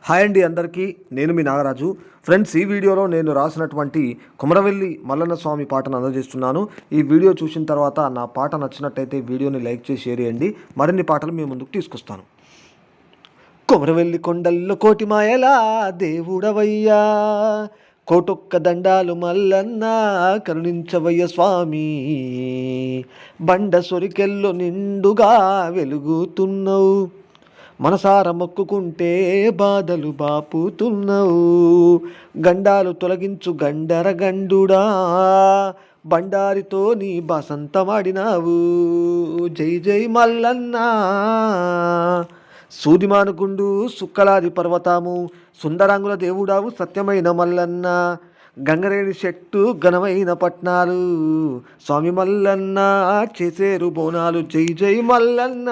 Hi అండి అందరికీ, నేను మీ నాగరాజు. ఫ్రెండ్స్, ఈ వీడియోలో నేను రాసినటువంటి కొమరవెల్లి మల్లన్న స్వామి పాటను అందజేస్తున్నాను. ఈ వీడియో చూసిన తర్వాత నా పాట నచ్చినట్టయితే వీడియోని లైక్ చేసి షేర్ చేయండి. మరిన్ని పాటలు మీ ముందుకు తీసుకొస్తాను. కొమరవెల్లి కొండల్లో కోటి మాయలా దేవుడవయ్యా, కోటొక్క దండాలు మల్లన్న కరుణించవయ్య స్వామి, బండ సొరికెల్లో నిండుగా వెలుగుతున్నావు, మనసార మొక్కుకుంటే బాధలు బాపుతున్నావు, గండాలు తొలగించు గండర గండుడా, బండారితో నీ బసంతమాడినావు, జై జై మల్లన్న. సూదిమానుకుండు సుక్కలాది పర్వతము, సుందరాంగుల దేవుడావు సత్యమైన మల్లన్న, గంగరేణి చెట్టు ఘనమైన పట్నాలు, స్వామి మల్లన్న చేసేరు బోనాలు, జై జై మల్లన్న.